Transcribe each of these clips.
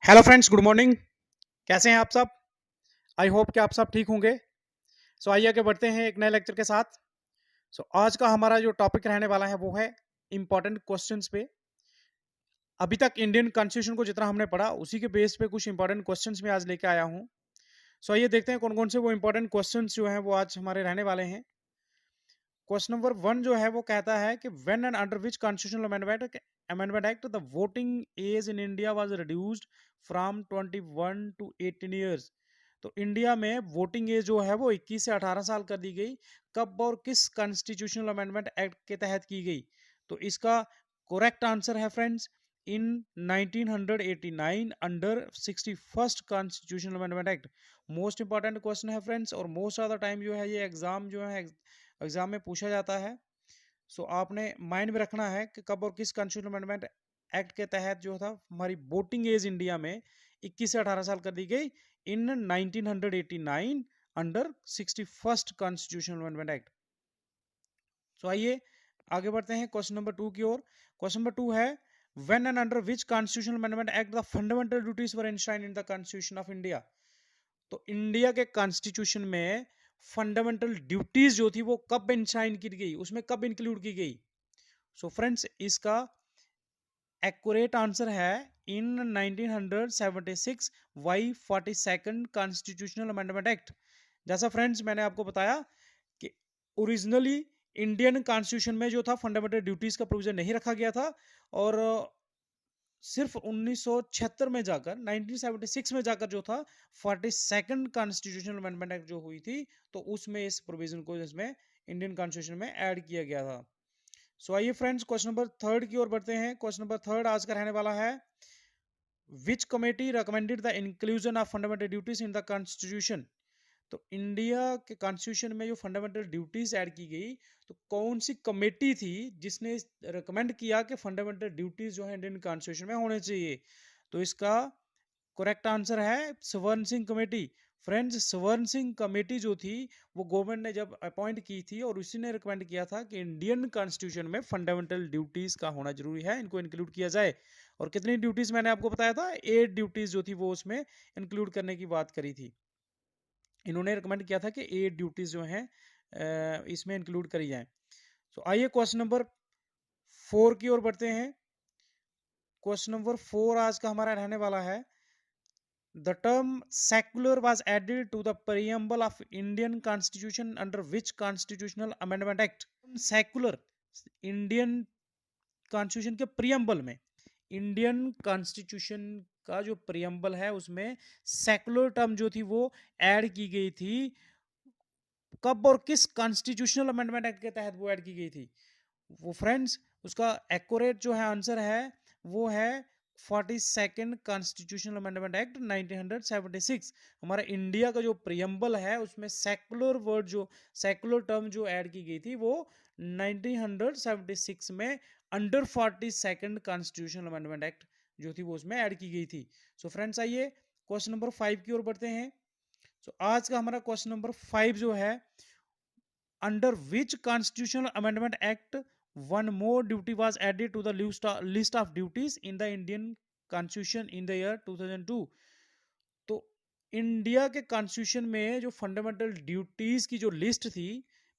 Hello friends, good morning. कैसे हैं आप सब? आई होप कि आप सब ठीक होंगे। आइए आगे बढ़ते हैं एक नए लेक्चर के साथ। आज का हमारा जो टॉपिक रहने वाला है वो है इंपॉर्टेंट क्वेश्चंस पे। अभी तक इंडियन कॉन्स्टिट्यूशन को जितना हमने पढ़ा उसी के बेस पे कुछ इंपॉर्टेंट क्वेश्चंस मैं आज लेके आया हूँ। आइए देखते हैं कौन कौन से वो इंपॉर्टेंट क्वेश्चंस जो हैं वो आज हमारे रहने वाले हैं। क्वेश्चन नंबर 1 जो है वो कहता है कि when and under which constitutional amendment act the voting age in India was reduced from 21 to 18 years. तो इंडिया में वोटिंग एज जो है वो 21 से 18 साल कर दी गई। कब और किस कॉन्स्टिट्यूशनल अमेंडमेंट एक्ट के तहत की गई? तो इसका करेक्ट आंसर है फ्रेंड्स इन 1989 under 61st constitutional amendment act. Most important question है फ्रेंड्स, और मोस्ट ऑफ द टाइम जो है ये एग्जाम जो है एग्जाम में पूछा जाता है। आपने माइंड में रखना है कि कब और किस कॉन्स्टिट्यूशनल अमेंडमेंट एक्ट के तहत जो था हमारी वोटिंग एज इंडिया में 21 से 18 साल कर दी गई इन 1989 under 61st constitutional amendment act. आइए आगे बढ़ते हैं क्वेश्चन नंबर 2 की ओर। क्वेश्चन नंबर 2 है when and under which constitutional amendment act the fundamental duties were enshrined in the constitution of India. तो इंडिया के कॉन्स्टिट्यूशन में फंडामेंटल ड्यूटीज जो थी वो कब एनशाइन की गई, उसमें कब इंक्लूड की गई? फ्रेंड्स इसका एक्यूरेट आंसर है in 1976 by 42nd constitutional amendment act. जैसा फ्रेंड्स मैंने आपको बताया कि ओरिजिनली इंडियन कॉन्स्टिट्यूशन में जो था फंडामेंटल ड्यूटीज का प्रोविजन नहीं रखा गया था, और सिर्फ 1976 में जाकर 1976 में जाकर जो था 42nd कॉन्स्टिट्यूशनल अमेंडमेंट एक्ट जो हुई थी, तो उसमें इस प्रोविजन को इसमें इंडियन कॉन्स्टिट्यूशन में ऐड किया गया था। आइए फ्रेंड्स क्वेश्चन नंबर 3 की ओर बढ़ते हैं। क्वेश्चन नंबर 3 आज का रहने वाला है विच committee recommended the inclusion of fundamental duties in the constitution. तो इंडिया के कॉन्स्टिट्यूशन में जो फंडामेंटल ड्यूटीज ऐड की गई, तो कौन सी कमेटी थी जिसने रिकमेंड किया कि फंडामेंटल ड्यूटीज जो है इंडियन कॉन्स्टिट्यूशन में होने चाहिए? तो इसका करेक्ट आंसर है स्वर्ण सिंह कमेटी। फ्रेंड्स स्वर्ण सिंह कमेटी जो थी वो गवर्नमेंट ने जब अपॉइंट की थी और उसी ने रिकमेंड किया था कि इंडियन कॉन्स्टिट्यूशन में फंडामेंटल ड्यूटीज का होना जरूरी है, इनको इंक्लूड किया जाए। और कितनी ड्यूटीज मैंने आपको बताया था, 8 ड्यूटीज जो थी वो उसमें इंक्लूड करने की बात करी थी। इन्होंने रिकमेंड किया था कि 8 ड्यूटीज जो हैं इसमें इंक्लूड करी जाए। आइए क्वेश्चन नंबर 4 की ओर बढ़ते हैं। क्वेश्चन नंबर 4 आज का हमारा रहने वाला है The term secular was added to the preamble of Indian Constitution under which constitutional amendment act? Secular Indian constitution के प्रियम्बल में, इंडियन कॉन्स्टिट्यूशन का जो प्रियम्बल है उसमें सेकुलर टर्म जो थी वो ऐड की गई थी। कब और किस कॉन्स्टिट्यूशनल अमेंडमेंट एक्ट के तहत वो ऐड की गई थी? फ्रेंड्स उसका एक्यूरेट जो है आंसर है वो है 42nd कॉन्स्टिट्यूशनल अमेंडमेंट एक्ट 1976। हमारा इंडिया का जो प्रियम्बल है उसमें सेकुलर वर्ड जो सेकुलर टर्म जो ऐड की गई थी वो 1976 में under 42nd constitutional amendment act जो थी वो उसमें ऐड की गई थी। फ्रेंड्स आइए क्वेश्चन नंबर 5 की ओर बढ़ते हैं। आज का हमारा क्वेश्चन नंबर 5 जो है under which constitutional amendment act one more duty was added to the list of duties in the Indian Constitution in the year 2002। तो इंडिया के कॉन्स्टिट्यूशन में जो फंडामेंटल ड्यूटीज की जो लिस्ट थी,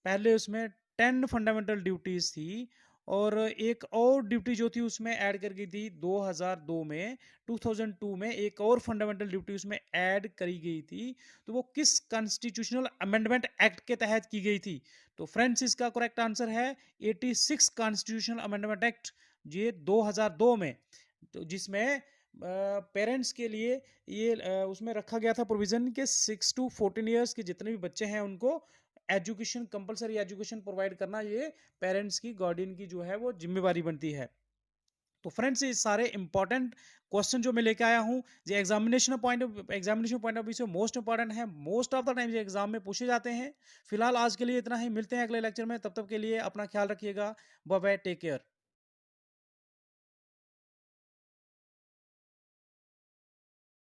पहले उसमें 10 फंडामेंटल ड्यूटीज थी, और एक और ड्यूटी जो थी उसमें ऐड कर गई थी 2002 में। 2002 में एक और फंडामेंटल ड्यूटी उसमें ऐड करी गई थी, तो वो किस कॉन्स्टिट्यूशनल अमेंडमेंट एक्ट के तहत की गई थी? तो फ्रेंड्स इसका करेक्ट आंसर है 86 कॉन्स्टिट्यूशनल अमेंडमेंट एक्ट, ये 2002 में, तो जिसमें पेरेंट्स के लिए ये उसमें रखा गया था प्रोविजन के 6 to 14 ईयर्स के जितने भी बच्चे हैं उनको एजुकेशन, कंपलसरी एजुकेशन प्रोवाइड करना ये पेरेंट्स की, गार्डियन की जो है वो जिम्मेवारी बनती है। तो फ्रेंड्स ये सारे इंपॉर्टेंट क्वेश्चन जो मैं लेके आया हूँ, ये एग्जामिनेशन पॉइंट ऑफ व्यू से मोस्ट इंपॉर्टेंट है, मोस्ट ऑफ द टाइम ये एग्जाम में पूछे जाते हैं। फिलहाल आज के लिए इतना ही, मिलते हैं अगले लेक्चर में, तब तक के लिए अपना ख्याल रखिएगा। Bye bye, take care.